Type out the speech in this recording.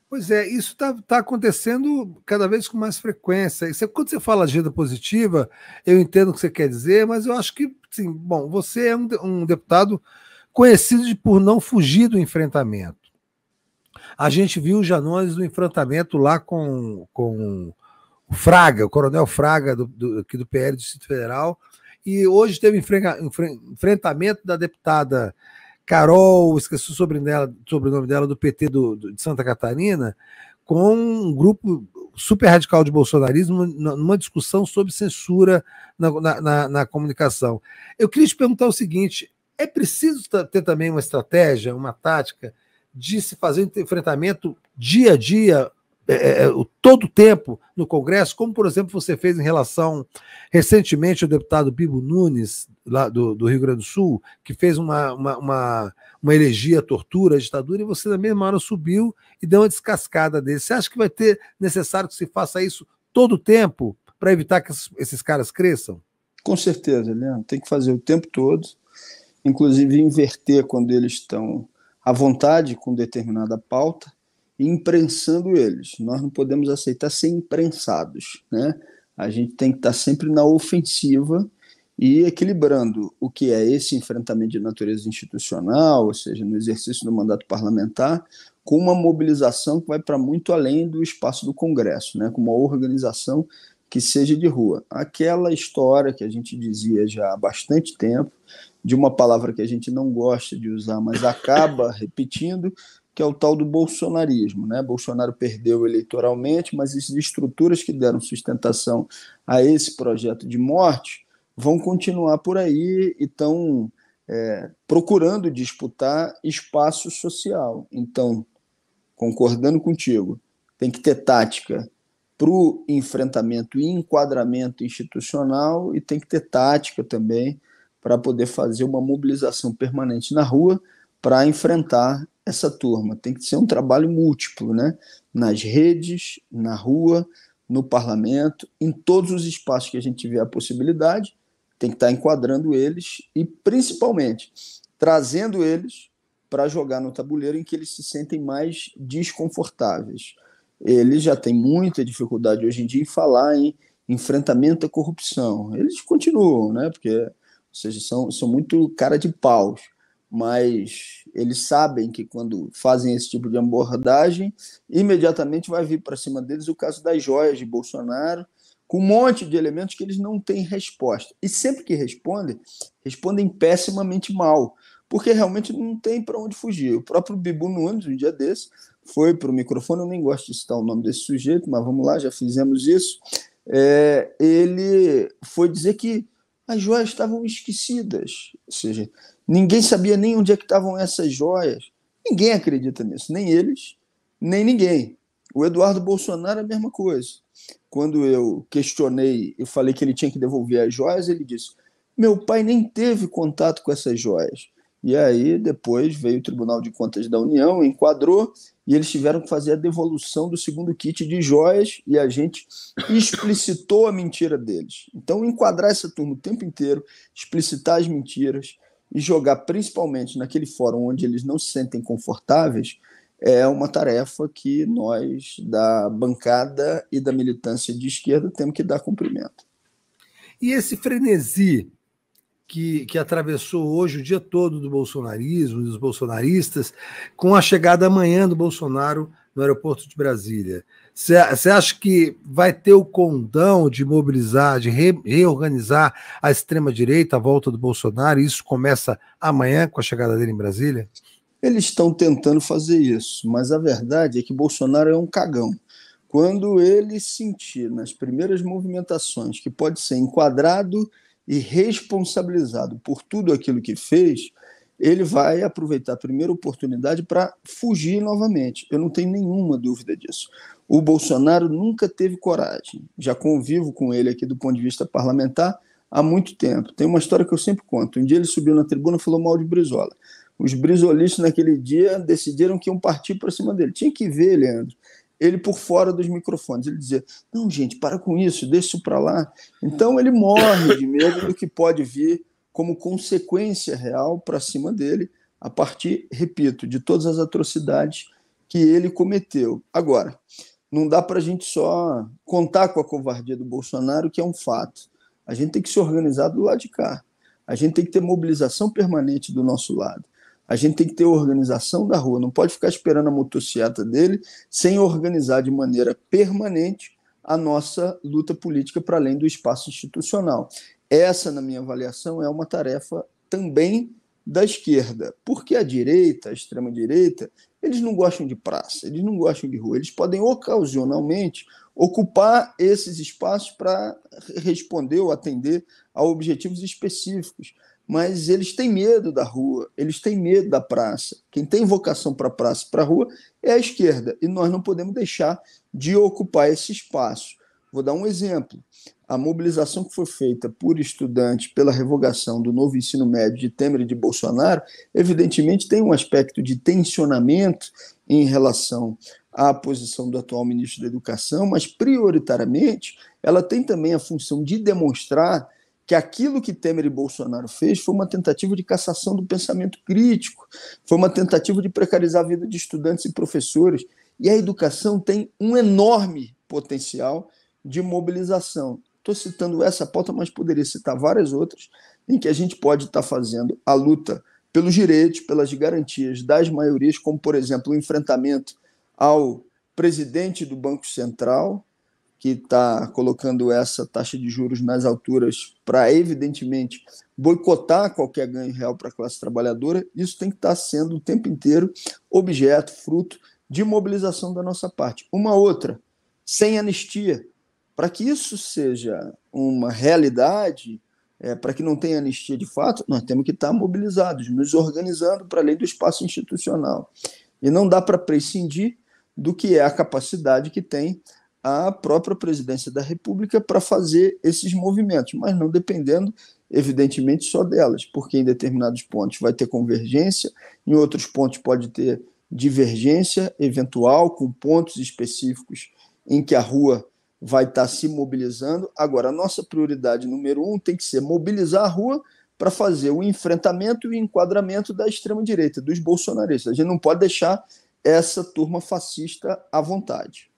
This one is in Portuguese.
Pois é, isso está acontecendo cada vez com mais frequência. Quando você fala agenda positiva, eu entendo o que você quer dizer, mas eu acho que, sim, bom, você é um deputado conhecido por não fugir do enfrentamento. A gente viu o Janones no enfrentamento lá com o Fraga, o Coronel Fraga, aqui do PL do Distrito Federal, e hoje teve enfrentamento da deputada Carol, esqueci o sobrenome dela, do PT de Santa Catarina, com um grupo super radical de bolsonarismo numa discussão sobre censura na comunicação. Eu queria te perguntar o seguinte: é preciso ter também uma estratégia, uma tática de se fazer um enfrentamento dia a dia, todo o tempo no Congresso, como, por exemplo, você fez em relação, recentemente, ao deputado Bibo Nunes, lá do Rio Grande do Sul, que fez uma elegia à tortura, à ditadura, e você, na mesma hora, subiu e deu uma descascada dele. Você acha que vai ter necessário que se faça isso todo o tempo para evitar que esses caras cresçam? Com certeza, Leandro. Tem que fazer o tempo todo, inclusive inverter quando eles estão à vontade com determinada pauta, e imprensando eles. Nós não podemos aceitar ser imprensados, né? A gente tem que estar sempre na ofensiva e equilibrando o que é esse enfrentamento de natureza institucional, ou seja, no exercício do mandato parlamentar, com uma mobilização que vai para muito além do espaço do Congresso, né? Com uma organização que seja de rua. Aquela história que a gente dizia já há bastante tempo, de uma palavra que a gente não gosta de usar, mas acaba repetindo, que é o tal do bolsonarismo, né? Bolsonaro perdeu eleitoralmente, mas as estruturas que deram sustentação a esse projeto de morte vão continuar por aí e estão procurando disputar espaço social. Então, concordando contigo, tem que ter tática para o enfrentamento e enquadramento institucional e tem que ter tática também para poder fazer uma mobilização permanente na rua para enfrentar essa turma. Tem que ser um trabalho múltiplo, né? Nas redes, na rua, no parlamento, em todos os espaços que a gente tiver a possibilidade, tem que estar enquadrando eles e, principalmente, trazendo eles para jogar no tabuleiro em que eles se sentem mais desconfortáveis. Eles já têm muita dificuldade hoje em dia em falar em enfrentamento à corrupção. Eles continuam, né? Porque, ou seja, são muito cara de paus, mas eles sabem que quando fazem esse tipo de abordagem, imediatamente vai vir para cima deles o caso das joias de Bolsonaro, com um monte de elementos que eles não têm resposta. E sempre que respondem pessimamente mal, porque realmente não tem para onde fugir. O próprio Bibo Nunes, um dia desse, foi para o microfone, eu nem gosto de citar o nome desse sujeito, mas vamos lá, já fizemos isso. Ele foi dizer que as joias estavam esquecidas, ou seja, ninguém sabia nem onde é que estavam essas joias. Ninguém acredita nisso, nem eles, nem ninguém. O Eduardo Bolsonaro é a mesma coisa. Quando eu questionei e falei que ele tinha que devolver as joias, ele disse: meu pai nem teve contato com essas joias. E aí depois veio o Tribunal de Contas da União, enquadrou, e eles tiveram que fazer a devolução do segundo kit de joias e a gente explicitou a mentira deles. Então, enquadrar essa turma o tempo inteiro, explicitar as mentiras e jogar principalmente naquele fórum onde eles não se sentem confortáveis é uma tarefa que nós, da bancada e da militância de esquerda, temos que dar cumprimento. E esse frenesi que atravessou hoje o dia todo do bolsonarismo, dos bolsonaristas, com a chegada amanhã do Bolsonaro no aeroporto de Brasília. Você acha que vai ter o condão de mobilizar, de reorganizar a extrema-direita à volta do Bolsonaro, e isso começa amanhã com a chegada dele em Brasília? Eles estão tentando fazer isso, mas a verdade é que Bolsonaro é um cagão. Quando ele sentir nas primeiras movimentações que pode ser enquadrado e responsabilizado por tudo aquilo que fez, ele vai aproveitar a primeira oportunidade para fugir novamente. Eu não tenho nenhuma dúvida disso. O Bolsonaro nunca teve coragem. Já convivo com ele aqui do ponto de vista parlamentar há muito tempo. Tem uma história que eu sempre conto. Um dia ele subiu na tribuna e falou mal de Brizola. Os brizolistas naquele dia decidiram que iam partir para cima dele. Tinha que ver, Leandro, ele por fora dos microfones. Ele dizia: não, gente, para com isso, deixa isso para lá. Então ele morre de medo do que pode vir como consequência real para cima dele, a partir, repito, de todas as atrocidades que ele cometeu. Agora, não dá para a gente só contar com a covardia do Bolsonaro, que é um fato. A gente tem que se organizar do lado de cá. A gente tem que ter mobilização permanente do nosso lado. A gente tem que ter organização da rua. Não pode ficar esperando a motociata dele sem organizar de maneira permanente a nossa luta política para além do espaço institucional. Essa, na minha avaliação, é uma tarefa também da esquerda, porque a direita, a extrema-direita, eles não gostam de praça, eles não gostam de rua, eles podem ocasionalmente ocupar esses espaços para responder ou atender a objetivos específicos, mas eles têm medo da rua, eles têm medo da praça. Quem tem vocação para a praça e para a rua é a esquerda, e nós não podemos deixar de ocupar esse espaço. Vou dar um exemplo. A mobilização que foi feita por estudantes pela revogação do novo ensino médio de Temer e de Bolsonaro, evidentemente tem um aspecto de tensionamento em relação à posição do atual ministro da Educação, mas prioritariamente ela tem também a função de demonstrar que aquilo que Temer e Bolsonaro fez foi uma tentativa de cassação do pensamento crítico, foi uma tentativa de precarizar a vida de estudantes e professores, e a educação tem um enorme potencial de mobilização. Estou citando essa pauta, mas poderia citar várias outras, em que a gente pode estar fazendo a luta pelos direitos, pelas garantias das maiorias, como, por exemplo, o enfrentamento ao presidente do Banco Central, que está colocando essa taxa de juros nas alturas para, evidentemente, boicotar qualquer ganho real para a classe trabalhadora. Isso tem que estar sendo o tempo inteiro objeto, fruto de mobilização da nossa parte. Uma outra, sem anistia. Para que isso seja uma realidade, para que não tenha anistia de fato, nós temos que estar mobilizados, nos organizando para além do espaço institucional. E não dá para prescindir do que é a capacidade que tem a própria presidência da República para fazer esses movimentos, mas não dependendo, evidentemente, só delas, porque em determinados pontos vai ter convergência, em outros pontos pode ter divergência eventual, com pontos específicos em que a rua vai estar se mobilizando. Agora, a nossa prioridade número 1 tem que ser mobilizar a rua para fazer o enfrentamento e o enquadramento da extrema-direita, dos bolsonaristas. A gente não pode deixar essa turma fascista à vontade.